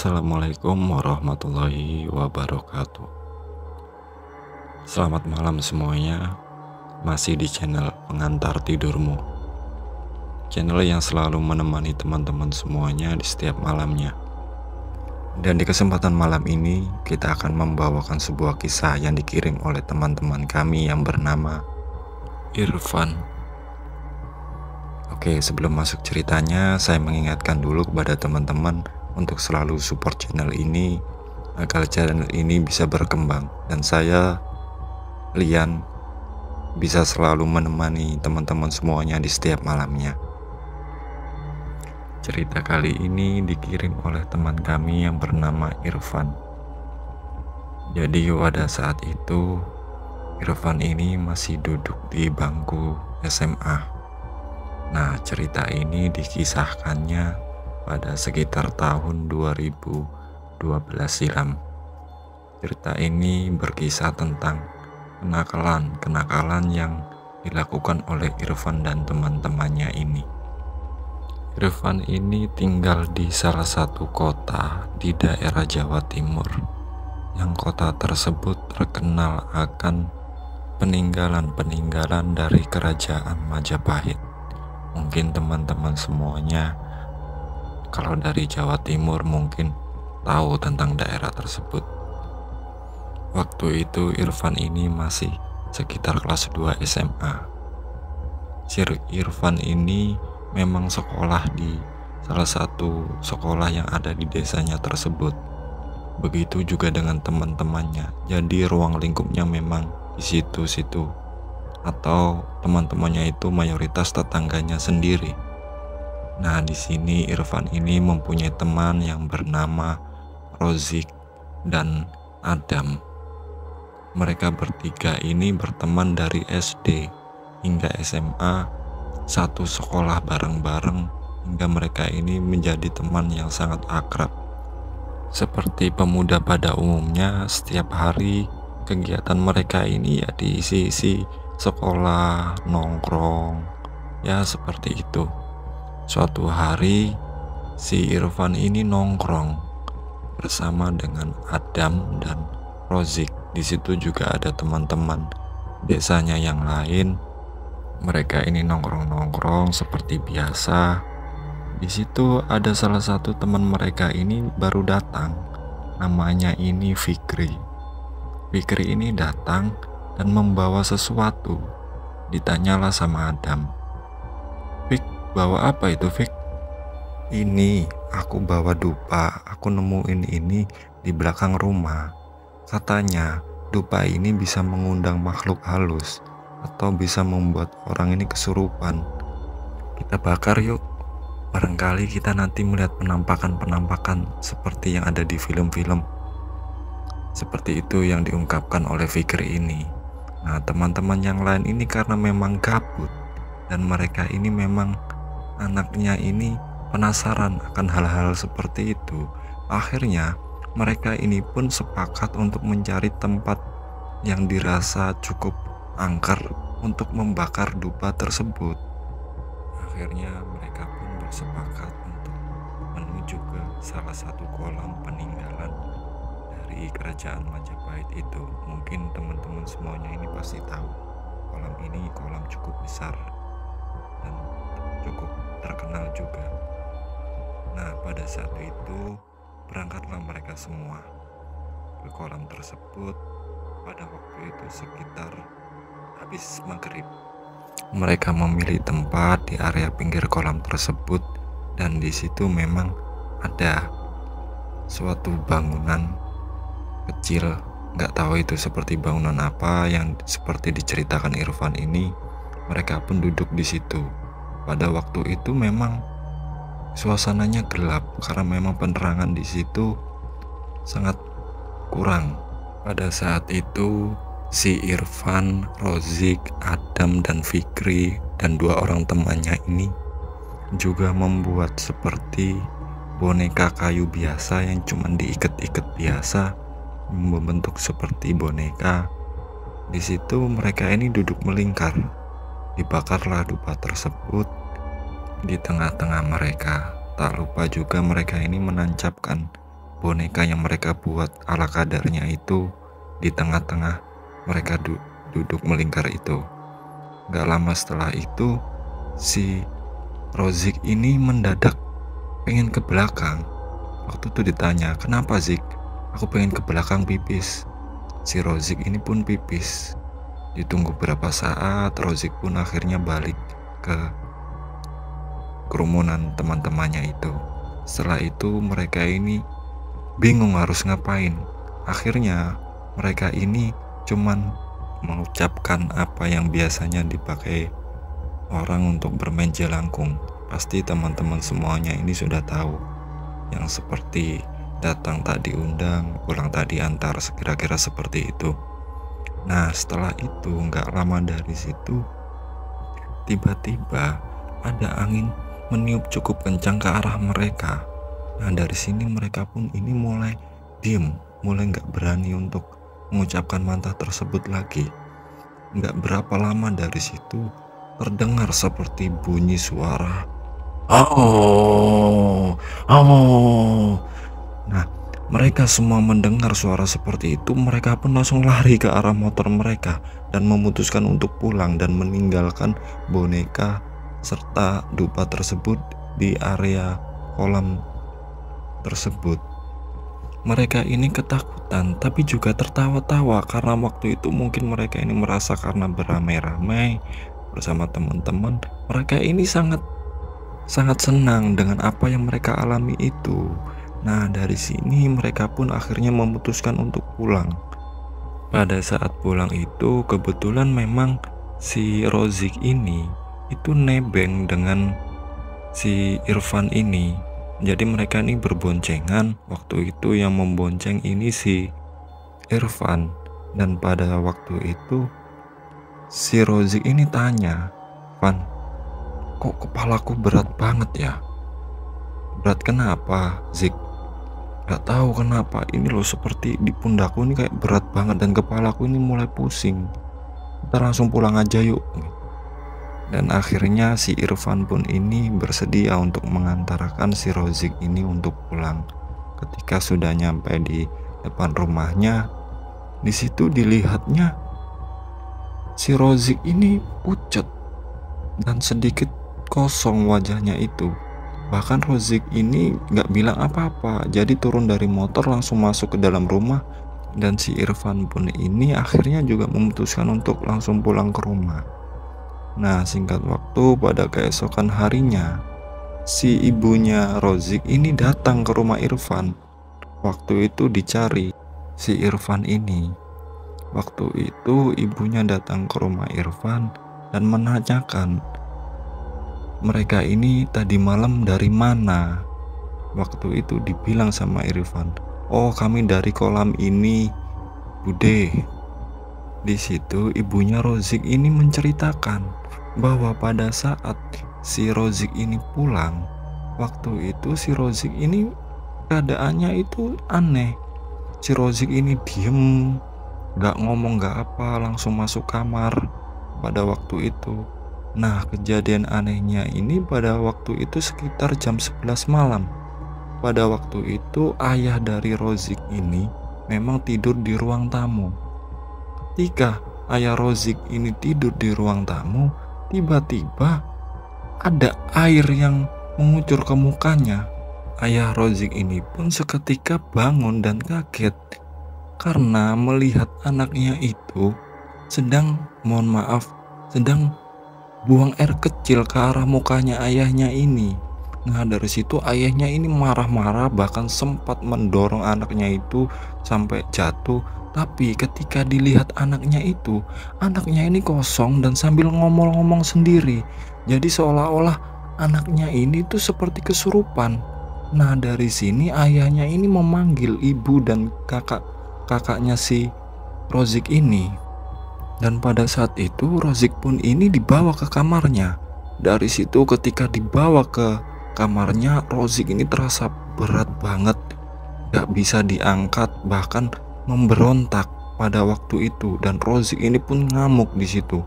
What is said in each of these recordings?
Assalamualaikum warahmatullahi wabarakatuh. Selamat malam semuanya. Masih di channel Pengantar Tidurmu, channel yang selalu menemani teman-teman semuanya di setiap malamnya. Dan di kesempatan malam ini kita akan membawakan sebuah kisah yang dikirim oleh teman-teman kami yang bernama Irfan. Oke, sebelum masuk ceritanya, saya mengingatkan dulu kepada teman-teman untuk selalu support channel ini agar channel ini bisa berkembang dan saya, Lian, bisa selalu menemani teman-teman semuanya di setiap malamnya. Cerita kali ini dikirim oleh teman kami yang bernama Irfan. Jadi pada saat itu Irfan ini masih duduk di bangku SMA. Nah, cerita ini dikisahkannya pada sekitar tahun 2012 silam. Cerita ini berkisah tentang kenakalan yang dilakukan oleh Irfan dan teman-temannya ini. Irfan ini tinggal di salah satu kota di daerah Jawa Timur, yang kota tersebut terkenal akan peninggalan-peninggalan dari kerajaan Majapahit. Mungkin teman-teman semuanya kalau dari Jawa Timur mungkin tahu tentang daerah tersebut. Waktu itu Irfan ini masih sekitar kelas 2 SMA. Irfan ini memang sekolah di salah satu sekolah yang ada di desanya tersebut. Begitu juga dengan teman-temannya. Jadi ruang lingkupnya memang di situ-situ, atau teman-temannya itu mayoritas tetangganya sendiri. Nah, di sini Irfan ini mempunyai teman yang bernama Rozik dan Adam. Mereka bertiga ini berteman dari SD hingga SMA, satu sekolah bareng-bareng, hingga mereka ini menjadi teman yang sangat akrab. Seperti pemuda pada umumnya, setiap hari kegiatan mereka ini ya diisi-isi sekolah, nongkrong, ya seperti itu. Suatu hari si Irfan ini nongkrong bersama dengan Adam dan Rozik. Di situ juga ada teman-teman desanya yang lain. Mereka ini nongkrong-nongkrong seperti biasa. Di situ ada salah satu teman mereka ini baru datang. Namanya ini Fikri. Fikri ini datang dan membawa sesuatu. Ditanyalah sama Adam, "Fik, bawa apa itu, Fik?" "Ini, aku bawa dupa. Aku nemuin ini di belakang rumah. Katanya, dupa ini bisa mengundang makhluk halus atau bisa membuat orang ini kesurupan. Kita bakar yuk. Barangkali kita nanti melihat penampakan-penampakan seperti yang ada di film-film." Seperti itu yang diungkapkan oleh Fikri ini. Nah, teman-teman yang lain ini karena memang gabut dan mereka ini memang anaknya ini penasaran akan hal-hal seperti itu. Akhirnya mereka ini pun sepakat untuk mencari tempat yang dirasa cukup angker untuk membakar dupa tersebut. Akhirnya mereka pun bersepakat untuk menuju ke salah satu kolam peninggalan dari kerajaan Majapahit itu. Mungkin teman-teman semuanya ini pasti tahu kolam ini kolam cukup besar dan cukup terkenal juga. Nah, pada saat itu berangkatlah mereka semua ke kolam tersebut pada waktu itu sekitar habis maghrib. Mereka memilih tempat di area pinggir kolam tersebut dan di situ memang ada suatu bangunan kecil, nggak tahu itu seperti bangunan apa yang seperti diceritakan Irfan ini. Mereka pun duduk di situ. Pada waktu itu memang suasananya gelap karena memang penerangan di situ sangat kurang. Pada saat itu si Irfan, Rozik, Adam, dan Fikri dan dua orang temannya ini juga membuat seperti boneka kayu biasa yang cuma diikat-ikat biasa, membentuk seperti boneka. Di situ mereka ini duduk melingkar. Dibakarlah dupa tersebut di tengah-tengah mereka. Tak lupa juga mereka ini menancapkan boneka yang mereka buat ala kadarnya itu di tengah-tengah mereka duduk melingkar itu. Gak lama setelah itu si Rozik ini mendadak pengen ke belakang. Waktu itu ditanya, "Kenapa Zik?" "Aku pengen ke belakang pipis." Si Rozik ini pun pipis. Ditunggu beberapa saat, Rozik pun akhirnya balik ke kerumunan teman-temannya itu. Setelah itu mereka ini bingung harus ngapain. Akhirnya mereka ini cuman mengucapkan apa yang biasanya dipakai orang untuk bermain jelangkung. Pasti teman-teman semuanya ini sudah tahu, yang seperti datang tak diundang, pulang tak diantar, kira-kira seperti itu. Nah, setelah itu nggak lama dari situ tiba-tiba ada angin meniup cukup kencang ke arah mereka. Nah, dari sini mereka pun ini mulai diem, mulai nggak berani untuk mengucapkan mantah tersebut lagi. Nggak berapa lama dari situ terdengar seperti bunyi suara "Oh, oh." Nah, mereka semua mendengar suara seperti itu. Mereka pun langsung lari ke arah motor mereka dan memutuskan untuk pulang dan meninggalkan boneka serta dupa tersebut di area kolam tersebut. Mereka ini ketakutan tapi juga tertawa-tawa karena waktu itu mungkin mereka ini merasa karena beramai-ramai bersama teman-teman, mereka ini sangat senang dengan apa yang mereka alami itu. Nah, dari sini mereka pun akhirnya memutuskan untuk pulang. Pada saat pulang itu kebetulan memang si Rozik ini itu nebeng dengan si Irfan ini. Jadi mereka ini berboncengan. Waktu itu yang membonceng ini si Irfan. Dan pada waktu itu si Rozik ini tanya, "Van, kok kepalaku berat banget ya?" "Berat kenapa, Zik?" "Gak tahu kenapa, ini loh seperti di pundakku ini kayak berat banget dan kepalaku ini mulai pusing. Kita langsung pulang aja yuk." Dan akhirnya si Irfan pun ini bersedia untuk mengantarkan si Rozik ini untuk pulang. Ketika sudah nyampe di depan rumahnya, di situ dilihatnya si Rozik ini pucat dan sedikit kosong wajahnya itu. Bahkan Rozik ini gak bilang apa-apa, jadi turun dari motor langsung masuk ke dalam rumah. Dan si Irfan pun ini akhirnya juga memutuskan untuk langsung pulang ke rumah. Nah, singkat waktu pada keesokan harinya si ibunya Rozik ini datang ke rumah Irfan. Waktu itu dicari si Irfan ini. Waktu itu ibunya datang ke rumah Irfan dan menanyakan, mereka ini tadi malam dari mana. Waktu itu dibilang sama Irfan, "Oh, kami dari kolam ini, Bude." Di situ ibunya Rozik ini menceritakan bahwa pada saat si Rozik ini pulang, waktu itu si Rozik ini keadaannya itu aneh. Si Rozik ini diem, gak ngomong gak apa, langsung masuk kamar pada waktu itu. Nah, kejadian anehnya ini pada waktu itu sekitar jam 11 malam. Pada waktu itu ayah dari Rozik ini memang tidur di ruang tamu. Ketika ayah Rozik ini tidur di ruang tamu, tiba-tiba ada air yang mengucur ke mukanya. Ayah Rozik ini pun seketika bangun dan kaget karena melihat anaknya itu sedang buang air kecil ke arah mukanya ayahnya ini. Nah, dari situ ayahnya ini marah-marah, bahkan sempat mendorong anaknya itu sampai jatuh. Tapi ketika dilihat anaknya ini kosong dan sambil ngomong-ngomong sendiri. Jadi seolah-olah anaknya ini tuh seperti kesurupan. Nah, dari sini ayahnya ini memanggil ibu dan kakaknya si Rozik ini. Dan pada saat itu Rozik pun ini dibawa ke kamarnya. Dari situ ketika dibawa ke kamarnya, Rozik ini terasa berat banget, gak bisa diangkat, bahkan memberontak pada waktu itu. Dan Rozik ini pun ngamuk di situ.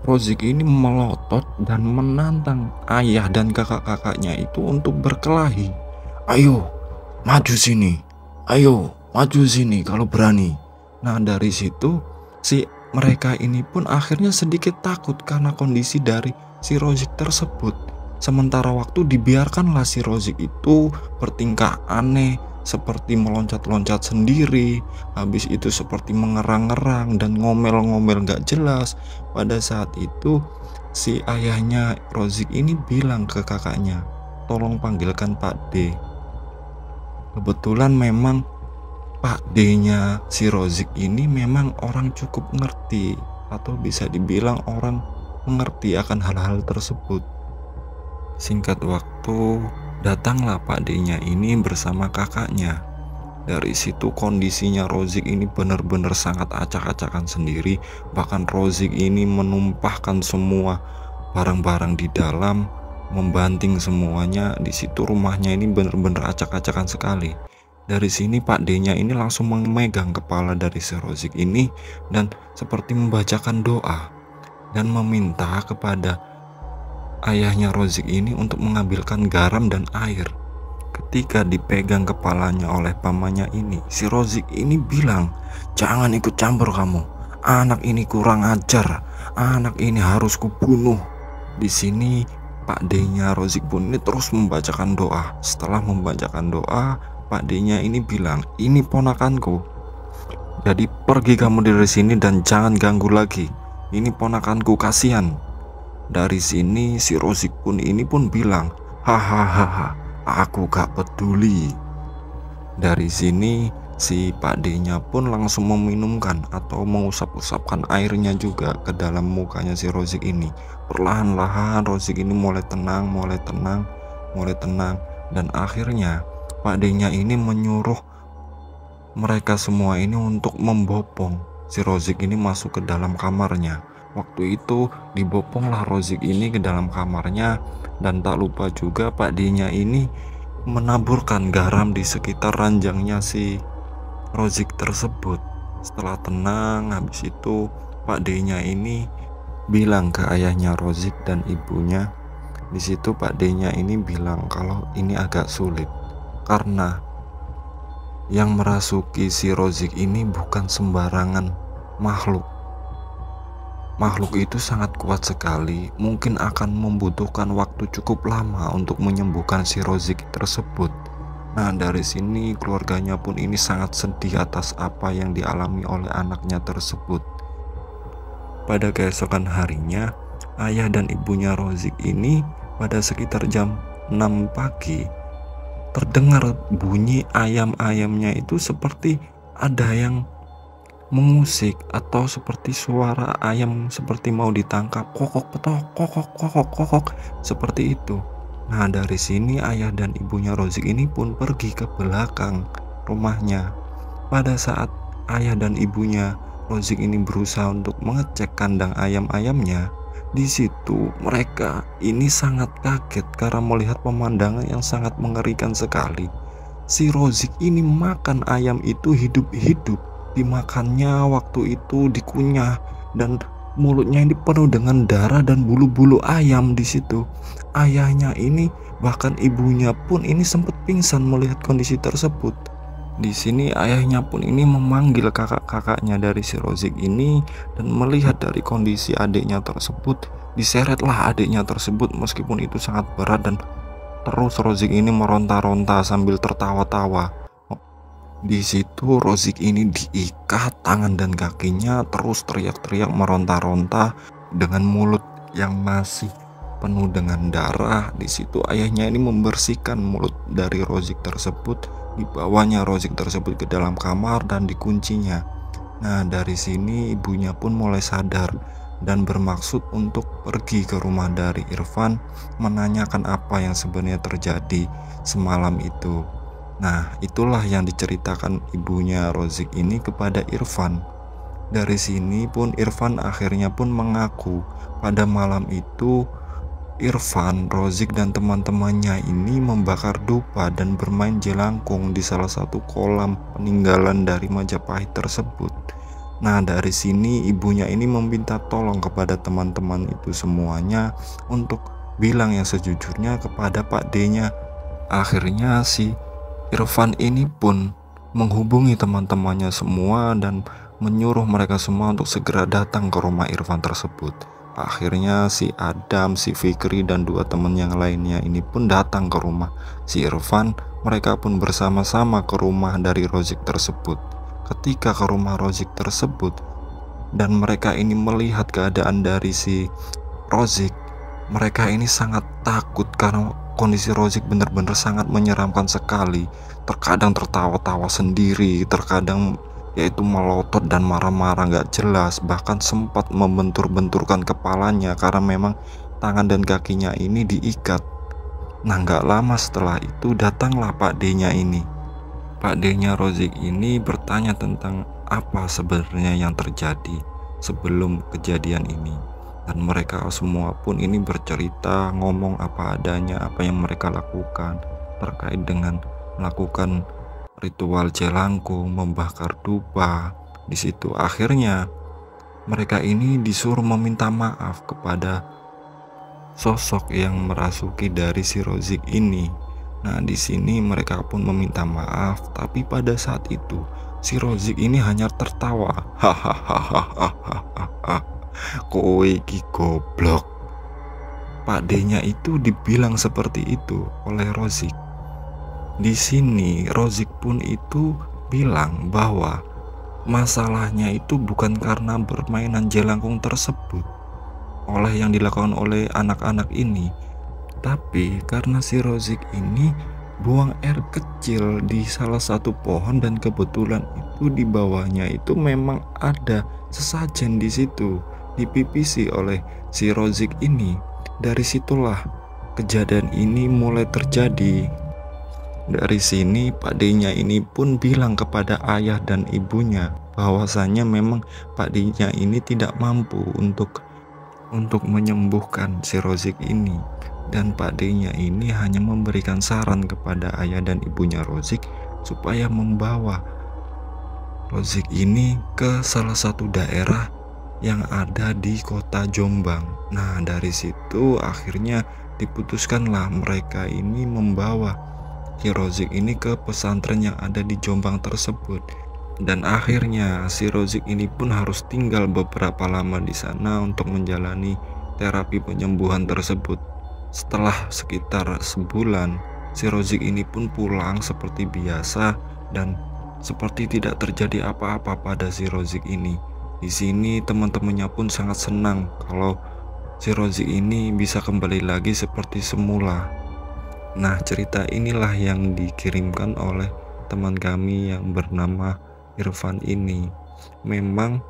Rozik ini melotot dan menantang ayah dan kakak-kakaknya itu untuk berkelahi. "Ayo, maju sini. Ayo maju sini kalau berani. Nah dari situ si mereka ini pun akhirnya sedikit takut karena kondisi dari si Rozik tersebut. Sementara waktu dibiarkanlah si Rozik itu bertingkah aneh, seperti meloncat-loncat sendiri, habis itu seperti mengerang-ngerang dan ngomel-ngomel gak jelas. Pada saat itu si ayahnya Rozik ini bilang ke kakaknya, tolong panggilkan Pak D. Kebetulan memang Pak D-nya si Rozik ini memang orang cukup ngerti, atau bisa dibilang orang mengerti akan hal-hal tersebut. Singkat waktu, datanglah Pak D-nya ini bersama kakaknya. Dari situ kondisinya Rozik ini benar-benar sangat acak-acakan sendiri. Bahkan Rozik ini menumpahkan semua barang-barang di dalam, membanting semuanya. Di situ rumahnya ini benar-benar acak-acakan sekali. Dari sini Pak D-nya ini langsung memegang kepala dari si Rozik ini dan seperti membacakan doa dan meminta kepada ayahnya Rozik ini untuk mengambilkan garam dan air. Ketika dipegang kepalanya oleh pamannya ini, si Rozik ini bilang, jangan ikut campur kamu, anak ini kurang ajar, anak ini harus kubunuh. Di sini Pak D-nya Rozik pun ini terus membacakan doa. Setelah membacakan doa, Pak D-nya ini bilang, ini ponakanku, jadi pergi kamu dari sini dan jangan ganggu lagi, ini ponakanku, kasihan. Dari sini si Rozik pun ini pun bilang, hahaha, aku gak peduli. Dari sini si Pak D-nya pun langsung meminumkan atau mengusap-usapkan airnya juga ke dalam mukanya si Rozik ini. Perlahan-lahan Rozik ini mulai tenang, mulai tenang, mulai tenang. Dan akhirnya Pak D-nya ini menyuruh mereka semua ini untuk membopong si Rozik ini masuk ke dalam kamarnya. Waktu itu diboponglah Rozik ini ke dalam kamarnya, dan tak lupa juga Pak D-nya ini menaburkan garam di sekitar ranjangnya si Rozik tersebut. Setelah tenang, habis itu Pak D-nya ini bilang ke ayahnya Rozik dan ibunya. Di situ Pak D-nya ini bilang kalau ini agak sulit karena yang merasuki si Rozik ini bukan sembarangan makhluk. Makhluk itu sangat kuat sekali, mungkin akan membutuhkan waktu cukup lama untuk menyembuhkan si Rozik tersebut. Nah dari sini keluarganya pun ini sangat sedih atas apa yang dialami oleh anaknya tersebut. Pada keesokan harinya, ayah dan ibunya Rozik ini pada sekitar jam 6 pagi terdengar bunyi ayam-ayamnya itu seperti ada yang mengusik atau seperti suara ayam seperti mau ditangkap, kokok petok, kokok kokok kokok, seperti itu. Nah dari sini ayah dan ibunya Rozik ini pun pergi ke belakang rumahnya. Pada saat ayah dan ibunya Rozik ini berusaha untuk mengecek kandang ayam-ayamnya, di situ mereka ini sangat kaget karena melihat pemandangan yang sangat mengerikan sekali. Si Rozik ini makan ayam itu hidup-hidup. Dimakannya waktu itu dikunyah dan mulutnya ini penuh dengan darah dan bulu-bulu ayam di situ. Ayahnya ini bahkan ibunya pun ini sempat pingsan melihat kondisi tersebut. Di sini ayahnya pun ini memanggil kakak-kakaknya dari si Rozik ini dan melihat dari kondisi adiknya tersebut, diseretlah adiknya tersebut meskipun itu sangat berat dan terus Rozik ini meronta-ronta sambil tertawa-tawa. Di situ Rozik ini diikat tangan dan kakinya, terus teriak-teriak meronta-ronta dengan mulut yang masih penuh dengan darah. Di situ ayahnya ini membersihkan mulut dari Rozik tersebut, dibawanya Rozik tersebut ke dalam kamar dan dikuncinya. Nah dari sini ibunya pun mulai sadar dan bermaksud untuk pergi ke rumah dari Irfan menanyakan apa yang sebenarnya terjadi semalam itu. Nah itulah yang diceritakan ibunya Rozik ini kepada Irfan. Dari sini pun Irfan akhirnya pun mengaku pada malam itu Irfan, Rozik dan teman-temannya ini membakar dupa dan bermain jelangkung di salah satu kolam peninggalan dari Majapahit tersebut. Nah dari sini ibunya ini meminta tolong kepada teman-teman itu semuanya untuk bilang yang sejujurnya kepada Pak D-nya. Akhirnya si Irfan ini pun menghubungi teman-temannya semua dan menyuruh mereka semua untuk segera datang ke rumah Irfan tersebut. Akhirnya si Adam, si Fikri, dan dua teman yang lainnya ini pun datang ke rumah si Irfan. Mereka pun bersama-sama ke rumah dari Rozik tersebut. Ketika ke rumah Rozik tersebut dan mereka ini melihat keadaan dari si Rozik, mereka ini sangat takut karena kondisi Rozik benar-benar sangat menyeramkan sekali. Terkadang tertawa-tawa sendiri, terkadang yaitu melotot dan marah-marah gak jelas, bahkan sempat membentur-benturkan kepalanya karena memang tangan dan kakinya ini diikat. Nah, gak lama setelah itu datanglah Pak D-nya ini. Pak D-nya Rozik ini bertanya tentang apa sebenarnya yang terjadi sebelum kejadian ini. Dan mereka semua pun ini bercerita, ngomong apa adanya, apa yang mereka lakukan terkait dengan melakukan ritual jelangkung, membakar dupa. Di situ akhirnya mereka ini disuruh meminta maaf kepada sosok yang merasuki dari si Rozik ini. Nah, di sini mereka pun meminta maaf, tapi pada saat itu si Rozik ini hanya tertawa. Hahaha, kowe iki goblok. Pak D-nya itu dibilang seperti itu oleh Rozik. Di sini Rozik pun itu bilang bahwa masalahnya itu bukan karena permainan jelangkung tersebut oleh yang dilakukan oleh anak-anak ini, tapi karena si Rozik ini buang air kecil di salah satu pohon dan kebetulan itu di bawahnya itu memang ada sesajen di situ, dipipisi oleh si Rozik ini. Dari situlah kejadian ini mulai terjadi. Dari sini Pak D-nya ini pun bilang kepada ayah dan ibunya bahwasanya memang Pak D-nya ini tidak mampu untuk menyembuhkan si Rozik ini, dan Pak D-nya ini hanya memberikan saran kepada ayah dan ibunya Rozik supaya membawa Rozik ini ke salah satu daerah yang ada di kota Jombang. Nah, dari situ akhirnya diputuskanlah mereka ini membawa si Rozik ini ke pesantren yang ada di Jombang tersebut. Dan akhirnya si Rozik ini pun harus tinggal beberapa lama di sana untuk menjalani terapi penyembuhan tersebut. Setelah sekitar sebulan, si Rozik ini pun pulang seperti biasa dan seperti tidak terjadi apa-apa pada si Rozik ini. Di sini teman-temannya pun sangat senang kalau si Rozik ini bisa kembali lagi seperti semula. Nah, cerita inilah yang dikirimkan oleh teman kami yang bernama Irfan ini. Memang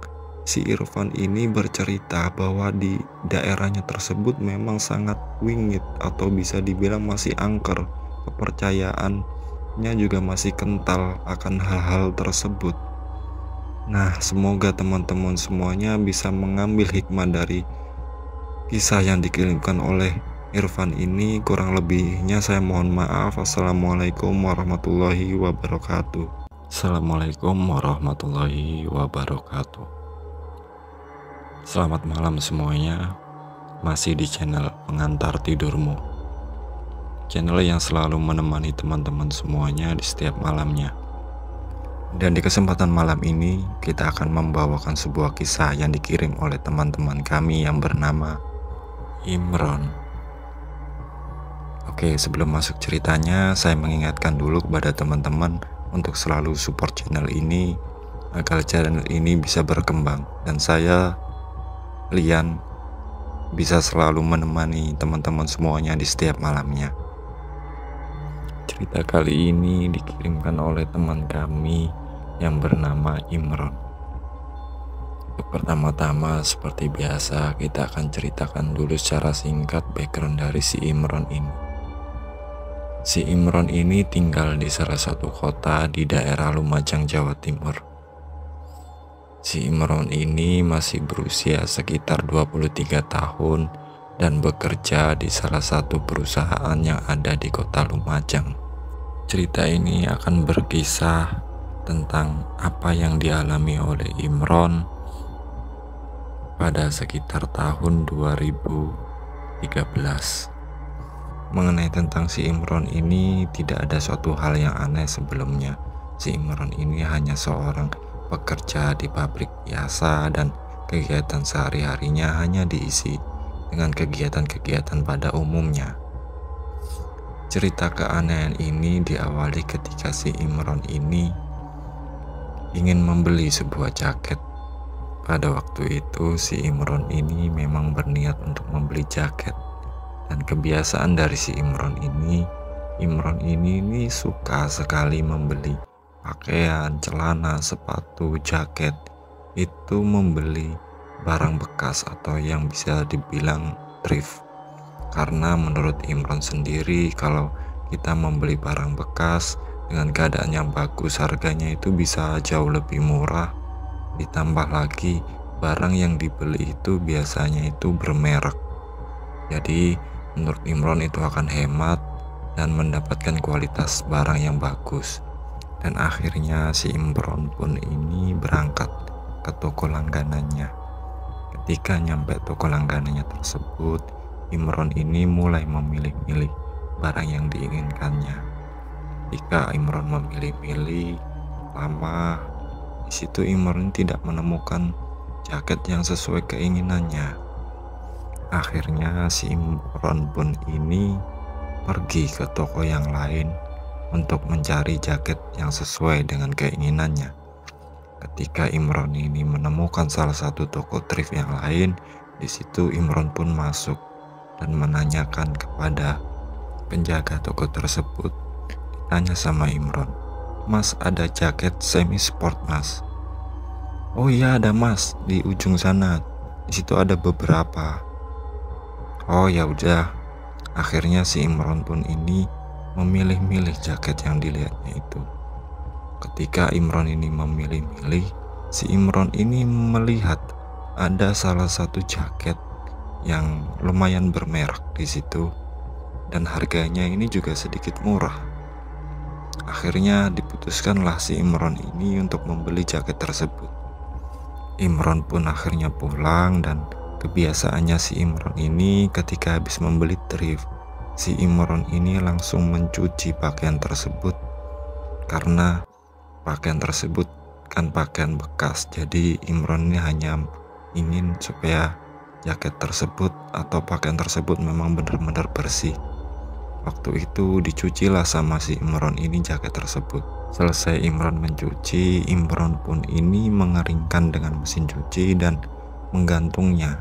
si Irfan ini bercerita bahwa di daerahnya tersebut memang sangat wingit atau bisa dibilang masih angker. Kepercayaannya juga masih kental akan hal-hal tersebut. Nah, semoga teman-teman semuanya bisa mengambil hikmah dari kisah yang dikirimkan oleh Irfan ini. Kurang lebihnya saya mohon maaf. Assalamualaikum warahmatullahi wabarakatuh. Assalamualaikum warahmatullahi wabarakatuh. Selamat malam semuanya. Masih di channel Pengantar Tidurmu, channel yang selalu menemani teman-teman semuanya di setiap malamnya. Dan di kesempatan malam ini kita akan membawakan sebuah kisah yang dikirim oleh teman-teman kami yang bernama Imron. Oke, sebelum masuk ceritanya, saya mengingatkan dulu kepada teman-teman untuk selalu support channel ini agar channel ini bisa berkembang dan saya, Lian, bisa selalu menemani teman-teman semuanya di setiap malamnya. Cerita kali ini dikirimkan oleh teman kami yang bernama Imron. Untuk pertama-tama, seperti biasa, kita akan ceritakan dulu secara singkat background dari si Imron ini. Si Imron ini tinggal di salah satu kota di daerah Lumajang, Jawa Timur. Si Imron ini masih berusia sekitar 23 tahun dan bekerja di salah satu perusahaan yang ada di kota Lumajang. Cerita ini akan berkisah tentang apa yang dialami oleh Imron pada sekitar tahun 2013. Mengenai tentang si Imron ini tidak ada suatu hal yang aneh sebelumnya. si Imron ini hanya seorang pekerja di pabrik biasa dan kegiatan sehari-harinya hanya diisi dengan kegiatan-kegiatan pada umumnya. Cerita keanehan ini diawali ketika si Imron ini ingin membeli sebuah jaket. Pada waktu itu si Imron ini memang berniat untuk membeli jaket, dan kebiasaan dari si Imron ini suka sekali membeli pakaian, celana, sepatu, jaket. Itu membeli barang bekas atau yang bisa dibilang thrift. Karena menurut Imron sendiri, kalau kita membeli barang bekas dengan keadaan yang bagus, harganya itu bisa jauh lebih murah. Ditambah lagi barang yang dibeli itu biasanya itu bermerek. Jadi menurut Imron itu akan hemat dan mendapatkan kualitas barang yang bagus. Dan akhirnya si Imron pun ini berangkat ke toko langganannya. Ketika nyampe toko langganannya tersebut, Imron ini mulai memilih-milih barang yang diinginkannya. Ketika Imron memilih-milih lama, di situ Imron tidak menemukan jaket yang sesuai keinginannya. Akhirnya si Imron pun ini pergi ke toko yang lain untuk mencari jaket yang sesuai dengan keinginannya. Ketika Imron ini menemukan salah satu toko thrift yang lain, di situ Imron pun masuk dan menanyakan kepada penjaga toko tersebut. Ditanya sama Imron, "Mas, ada jaket semi sport, Mas?" "Oh iya ada, Mas, di ujung sana. Di situ ada beberapa." "Oh ya udah." Akhirnya si Imron pun ini memilih-milih jaket yang dilihatnya itu. Ketika Imron ini memilih-milih, si Imron ini melihat ada salah satu jaket yang lumayan bermerek di situ, dan harganya ini juga sedikit murah. Akhirnya diputuskanlah si Imron ini untuk membeli jaket tersebut. Imron pun akhirnya pulang, dan kebiasaannya si Imron ini ketika habis membeli thrift, si Imron ini langsung mencuci pakaian tersebut, karena pakaian tersebut kan pakaian bekas. Jadi Imron ini hanya ingin supaya jaket tersebut atau pakaian tersebut memang benar-benar bersih. Waktu itu dicucilah sama si Imron ini jaket tersebut. Selesai Imron mencuci, Imron pun ini mengeringkan dengan mesin cuci dan menggantungnya.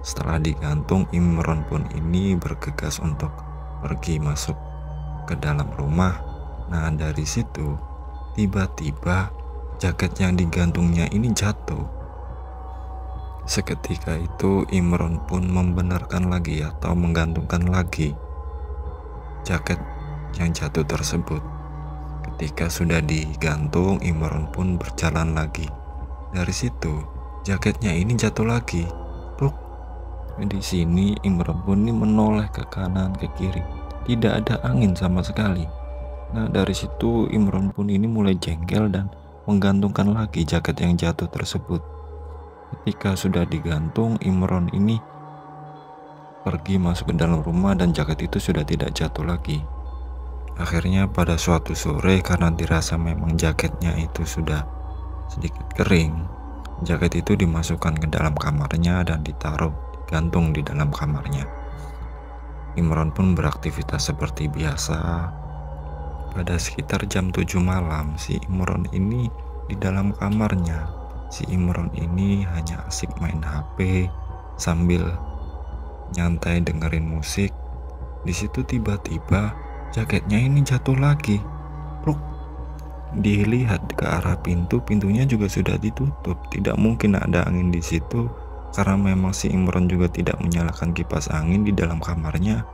Setelah digantung, Imron pun ini bergegas untuk pergi masuk ke dalam rumah. Nah, dari situ tiba-tiba jaket yang digantungnya ini jatuh. Seketika itu Imron pun membenarkan lagi atau menggantungkan lagi jaket yang jatuh tersebut. Ketika sudah digantung, Imron pun berjalan lagi. Dari situ jaketnya ini jatuh lagi. Pluk. Di sini Imron pun ini menoleh ke kanan ke kiri. Tidak ada angin sama sekali. Nah, dari situ Imron pun ini mulai jengkel dan menggantungkan lagi jaket yang jatuh tersebut. Ketika sudah digantung, Imron ini pergi masuk ke dalam rumah dan jaket itu sudah tidak jatuh lagi. Akhirnya pada suatu sore, karena dirasa memang jaketnya itu sudah sedikit kering, jaket itu dimasukkan ke dalam kamarnya dan digantung di dalam kamarnya. Imron pun beraktivitas seperti biasa. Pada sekitar jam 7 malam, si Imron ini di dalam kamarnya. Si Imron ini hanya asik main HP sambil nyantai dengerin musik. Di situ tiba-tiba jaketnya ini jatuh lagi. Pluk. Dilihat ke arah pintu, pintunya juga sudah ditutup. Tidak mungkin ada angin di situ, karena memang si Imron juga tidak menyalakan kipas angin di dalam kamarnya.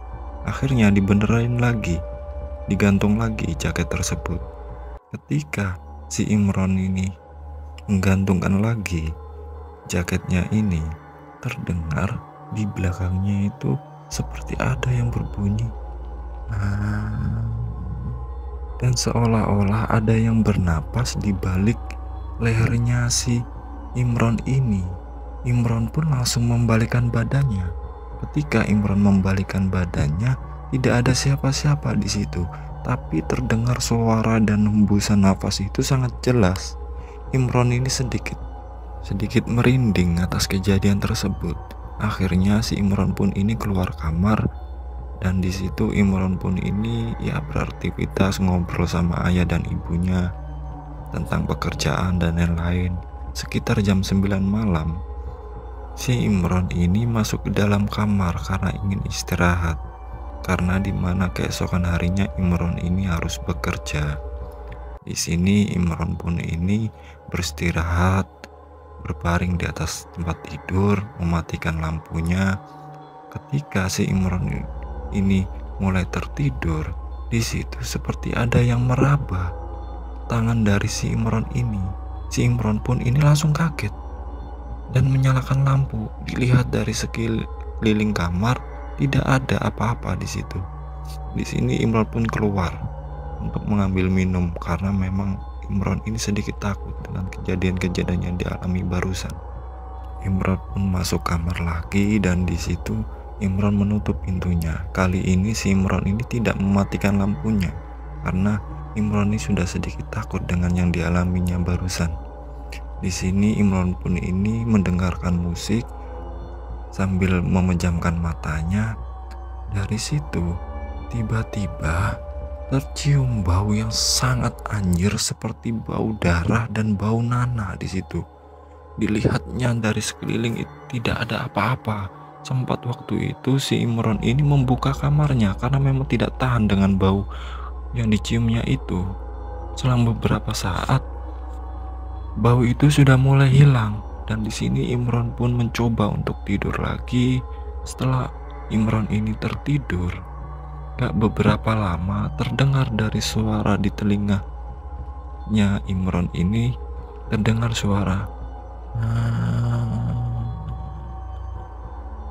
Akhirnya dibenerin lagi, digantung lagi jaket tersebut. Ketika si Imron ini menggantungkan lagi jaketnya ini, terdengar di belakangnya itu seperti ada yang berbunyi. Dan seolah-olah ada yang bernapas di balik lehernya si Imron ini. Imron pun langsung membalikkan badannya. Ketika Imron membalikkan badannya, tidak ada siapa-siapa di situ. tapi terdengar suara dan hembusan nafas itu sangat jelas. Imron ini sedikit merinding atas kejadian tersebut. Akhirnya si Imron pun ini keluar kamar, dan di situ Imron pun ini ya beraktivitas ngobrol sama ayah dan ibunya tentang pekerjaan dan lain-lain. Sekitar jam 9 malam, si Imron ini masuk ke dalam kamar karena ingin istirahat. Karena dimana keesokan harinya Imron ini harus bekerja. Di sini Imron pun ini beristirahat, berbaring di atas tempat tidur, mematikan lampunya. Ketika si Imron ini mulai tertidur, di situ seperti ada yang meraba tangan dari si Imron ini. Si Imron pun ini langsung kaget dan menyalakan lampu. Dilihat dari sekeliling kamar, tidak ada apa-apa di situ. Di sini Imron pun keluar untuk mengambil minum karena memang Imron ini sedikit takut dengan kejadian-kejadian yang dialami barusan. Imron pun masuk kamar lagi, dan di situ Imron menutup pintunya. Kali ini si Imron ini tidak mematikan lampunya karena Imron ini sudah sedikit takut dengan yang dialaminya barusan. Di sini Imron pun ini mendengarkan musik sambil memejamkan matanya. Dari situ tiba-tiba tercium bau yang sangat anjir seperti bau darah dan bau nanah di situ. Dilihatnya dari sekeliling itu tidak ada apa-apa. Sempat waktu itu si Imron ini membuka kamarnya karena memang tidak tahan dengan bau yang diciumnya itu. Selang beberapa saat, bau itu sudah mulai hilang, dan di sini Imron pun mencoba untuk tidur lagi. Setelah Imron ini tertidur, gak beberapa lama terdengar dari suara di telinganya Imron ini, terdengar suara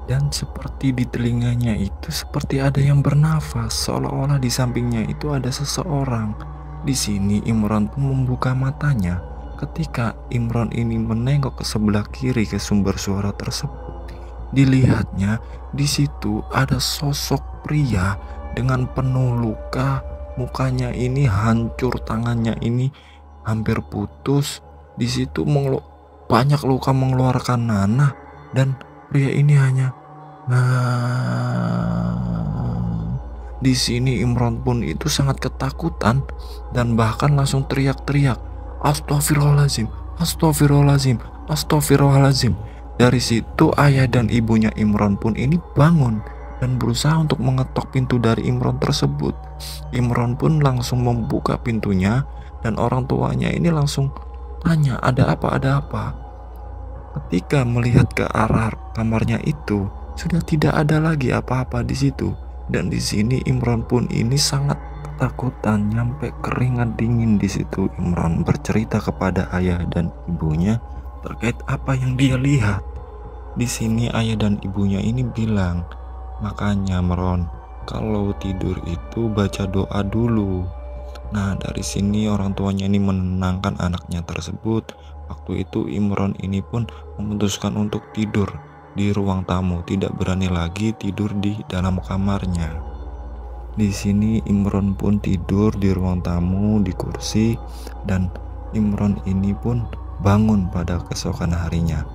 dan seperti di telinganya itu seperti ada yang bernafas, seolah-olah di sampingnya itu ada seseorang. Di sini Imron pun membuka matanya. Ketika Imron ini menengok ke sebelah kiri ke sumber suara tersebut, dilihatnya di situ ada sosok pria dengan penuh luka. Mukanya ini hancur, tangannya ini hampir putus. Di situ banyak luka mengeluarkan nanah, dan pria ini hanya di sini Imron pun itu sangat ketakutan dan bahkan langsung teriak-teriak, "Astagfirullahaladzim, astagfirullahaladzim, astagfirullahaladzim." Dari situ ayah dan ibunya Imron pun ini bangun dan berusaha untuk mengetok pintu dari Imron tersebut. Imron pun langsung membuka pintunya, dan orang tuanya ini langsung tanya, "Ada apa, ada apa?" Ketika melihat ke arah kamarnya itu, sudah tidak ada lagi apa-apa di situ. Dan di sini Imron pun ini sangat ketakutan, nyampe keringat dingin di situ. Imron bercerita kepada ayah dan ibunya terkait apa yang dia lihat. Di sini ayah dan ibunya ini bilang, "Makanya Imron, kalau tidur itu baca doa dulu." Nah, dari sini orang tuanya ini menenangkan anaknya tersebut. Waktu itu Imron ini pun memutuskan untuk tidur di ruang tamu, tidak berani lagi tidur di dalam kamarnya. Di sini Imron pun tidur di ruang tamu di kursi, dan Imron ini pun bangun pada keesokan harinya.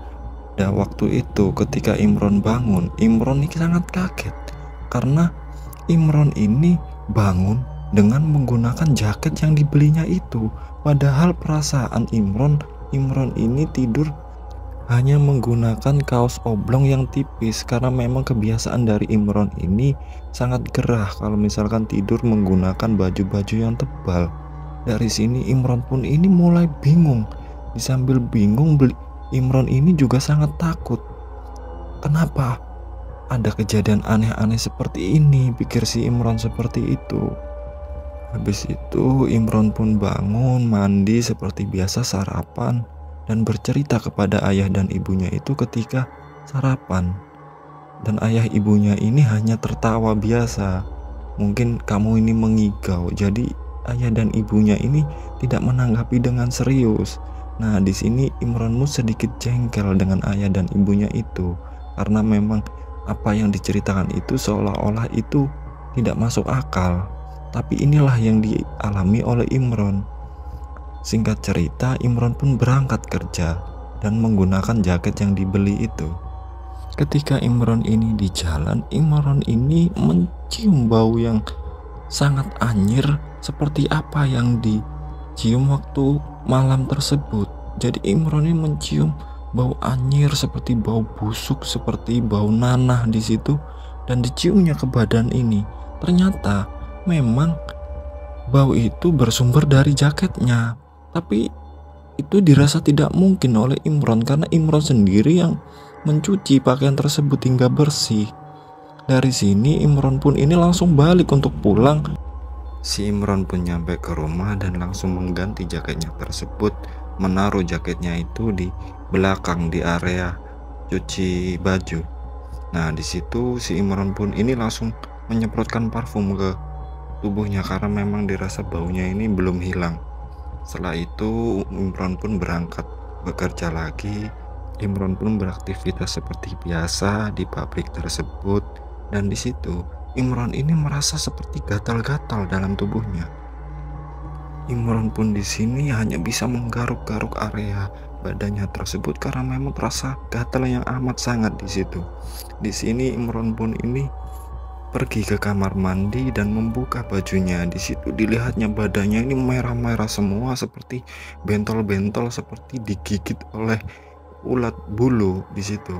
Dan waktu itu ketika Imron bangun, Imron ini sangat kaget karena Imron ini bangun dengan menggunakan jaket yang dibelinya itu. Padahal perasaan Imron ini tidur hanya menggunakan kaos oblong yang tipis, karena memang kebiasaan dari Imron ini sangat gerah kalau misalkan tidur menggunakan baju-baju yang tebal. Dari sini Imron pun ini mulai bingung. Sambil bingung, Imron ini juga sangat takut. Kenapa ada kejadian aneh-aneh seperti ini, pikir si Imron seperti itu. Habis itu Imron pun bangun, mandi seperti biasa, sarapan, dan bercerita kepada ayah dan ibunya itu ketika sarapan. Dan ayah ibunya ini hanya tertawa biasa. Mungkin kamu ini mengigau. Jadi ayah dan ibunya ini tidak menanggapi dengan serius. Nah, di sini Imron pun sedikit jengkel dengan ayah dan ibunya itu, karena memang apa yang diceritakan itu seolah-olah itu tidak masuk akal. Tapi inilah yang dialami oleh Imron. Singkat cerita, Imron pun berangkat kerja dan menggunakan jaket yang dibeli itu. Ketika Imron ini di jalan, Imron ini mencium bau yang sangat anyir seperti apa yang dicium waktu malam tersebut. Jadi Imron ini mencium bau anyir seperti bau busuk, seperti bau nanah di situ, dan diciumnya ke badan ini. Ternyata memang bau itu bersumber dari jaketnya, tapi itu dirasa tidak mungkin oleh Imron karena Imron sendiri yang mencuci pakaian tersebut hingga bersih. Dari sini Imron pun ini langsung balik untuk pulang. Si Imron pun nyampe ke rumah dan langsung mengganti jaketnya tersebut, menaruh jaketnya itu di belakang di area cuci baju. Nah, di situ si Imron pun ini langsung menyemprotkan parfum ke tubuhnya karena memang dirasa baunya ini belum hilang. Setelah itu Imron pun berangkat bekerja lagi. Imron pun beraktivitas seperti biasa di pabrik tersebut, dan di situ Imron ini merasa seperti gatal-gatal dalam tubuhnya. Imron pun di sini hanya bisa menggaruk-garuk area badannya tersebut karena memang terasa gatal yang amat sangat di situ. Di sini Imron pun ini pergi ke kamar mandi dan membuka bajunya. Di situ dilihatnya badannya ini merah-merah semua seperti bentol-bentol, seperti digigit oleh ulat bulu di situ.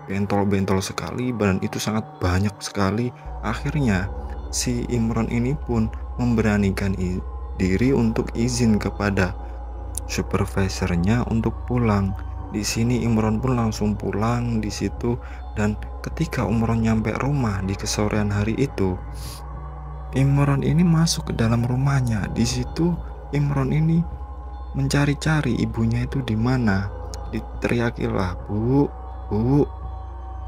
Bentol-bentol sekali, badan itu sangat banyak sekali. Akhirnya si Imron ini pun memberanikan diri untuk izin kepada supervisornya untuk pulang. Di sini Imron pun langsung pulang di situ, dan ketika Imron nyampe rumah di kesorean hari itu, Imron ini masuk ke dalam rumahnya. Di situ Imron ini mencari-cari ibunya itu di mana. Diteriakilah, "Bu, Bu,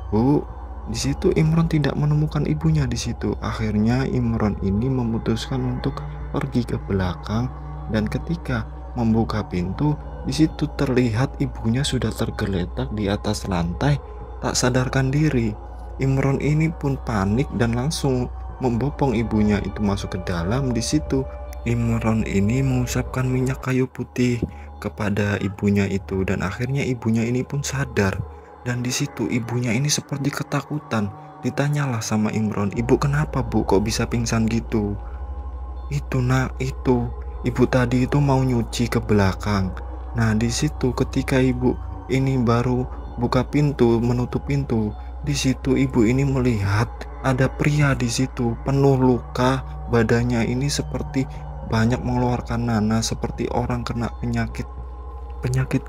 Bu." Di situ Imron tidak menemukan ibunya di situ. Akhirnya Imron ini memutuskan untuk pergi ke belakang, dan ketika membuka pintu, di situ terlihat ibunya sudah tergeletak di atas lantai, tak sadarkan diri. Imron ini pun panik dan langsung membopong ibunya itu masuk ke dalam. Di situ Imron ini mengusapkan minyak kayu putih kepada ibunya itu, dan akhirnya ibunya ini pun sadar. Dan di situ ibunya ini seperti ketakutan. Ditanyalah sama Imron, "Ibu kenapa, Bu? Kok bisa pingsan gitu?" "Itu nak, itu ibu tadi itu mau nyuci ke belakang." Nah, di situ ketika ibu ini baru buka pintu, menutup pintu, di situ ibu ini melihat ada pria di situ penuh luka, badannya ini seperti banyak mengeluarkan nanah, seperti orang kena penyakit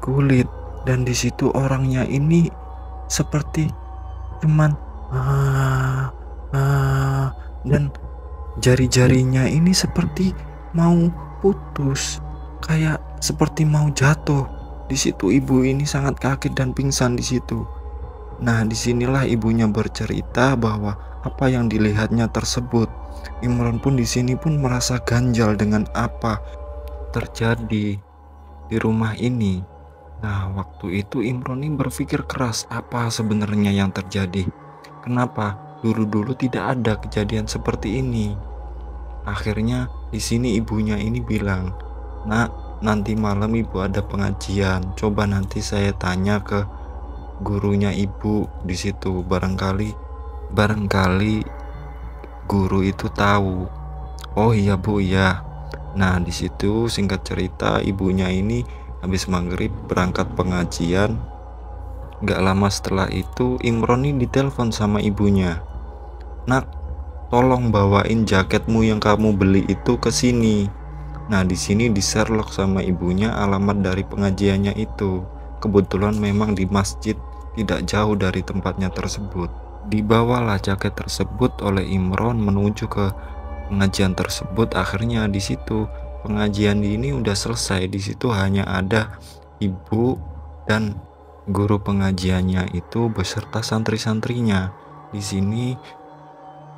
kulit. Dan di situ orangnya ini seperti cuman dan jari-jarinya ini seperti mau putus, kayak seperti mau jatuh. Di situ ibu ini sangat kaget dan pingsan di situ. Nah, disinilah ibunya bercerita bahwa apa yang dilihatnya tersebut. Imron pun di sini pun merasa ganjal dengan apa terjadi di rumah ini. Nah, waktu itu Imron ini berpikir keras, apa sebenarnya yang terjadi? Kenapa dulu-dulu tidak ada kejadian seperti ini? Akhirnya di sini ibunya ini bilang, "Nak, nanti malam ibu ada pengajian. Coba nanti saya tanya ke gurunya ibu di situ. Barangkali guru itu tahu." "Oh iya Bu, ya." Nah, di situ singkat cerita ibunya ini habis maghrib berangkat pengajian. Gak lama setelah itu Imron ini ditelepon sama ibunya, "Nak, tolong bawain jaketmu yang kamu beli itu ke sini." Nah, di sini di Sherlock sama ibunya alamat dari pengajiannya itu. Kebetulan memang di masjid tidak jauh dari tempatnya tersebut. Dibawalah jaket tersebut oleh Imron menuju ke pengajian tersebut. Akhirnya di situ pengajian ini udah selesai. Di situ hanya ada ibu dan guru pengajiannya itu beserta santri-santrinya. Di sini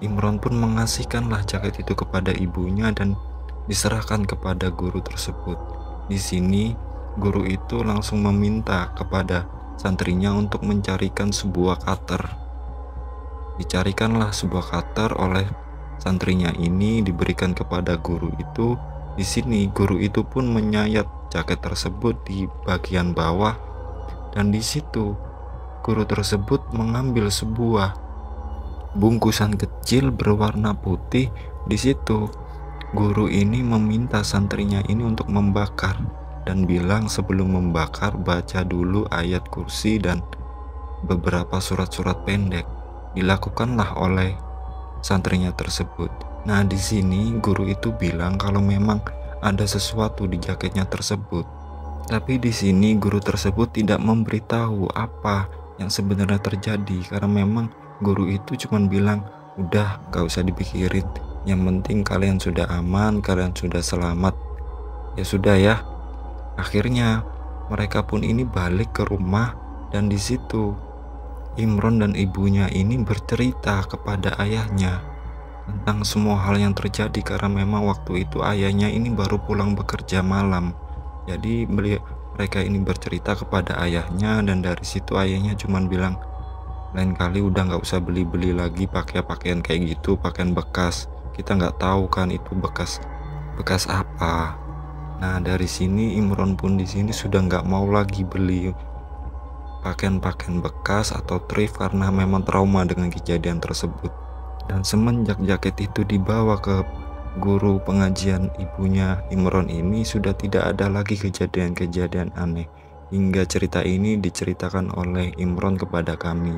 Imron pun mengasihkanlah jaket itu kepada ibunya dan diserahkan kepada guru tersebut. Di sini guru itu langsung meminta kepada santrinya untuk mencarikan sebuah cutter. Dicarikanlah sebuah cutter oleh santrinya ini diberikan kepada guru itu, di sini guru itu pun menyayat jaket tersebut di bagian bawah, dan di situ guru tersebut mengambil sebuah bungkusan kecil berwarna putih. Di situ guru ini meminta santrinya ini untuk membakar dan bilang sebelum membakar baca dulu ayat kursi dan beberapa surat-surat pendek. Dilakukanlah oleh santrinya tersebut. Nah, di sini guru itu bilang kalau memang ada sesuatu di jaketnya tersebut. Tapi di sini guru tersebut tidak memberitahu apa yang sebenarnya terjadi, karena memang guru itu cuma bilang, udah gak usah dipikirin, yang penting kalian sudah aman, kalian sudah selamat. Ya sudah ya. Akhirnya mereka pun ini balik ke rumah, dan di situ Imron dan ibunya ini bercerita kepada ayahnya tentang semua hal yang terjadi, karena memang waktu itu ayahnya ini baru pulang bekerja malam. Jadi mereka ini bercerita kepada ayahnya, dan dari situ ayahnya cuman bilang, lain kali udah nggak usah beli-beli lagi pakaian kayak gitu, pakaian bekas. Kita nggak tahu kan itu bekas apa. Nah, dari sini Imron pun di sini sudah nggak mau lagi beli pakaian bekas atau thrift karena memang trauma dengan kejadian tersebut. Dan semenjak jaket itu dibawa ke guru pengajian ibunya Imron ini, sudah tidak ada lagi kejadian-kejadian aneh, hingga cerita ini diceritakan oleh Imron kepada kami.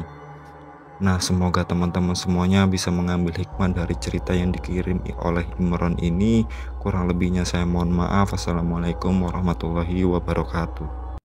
Nah, semoga teman-teman semuanya bisa mengambil hikmah dari cerita yang dikirim oleh Imron ini. Kurang lebihnya saya mohon maaf. Assalamualaikum warahmatullahi wabarakatuh.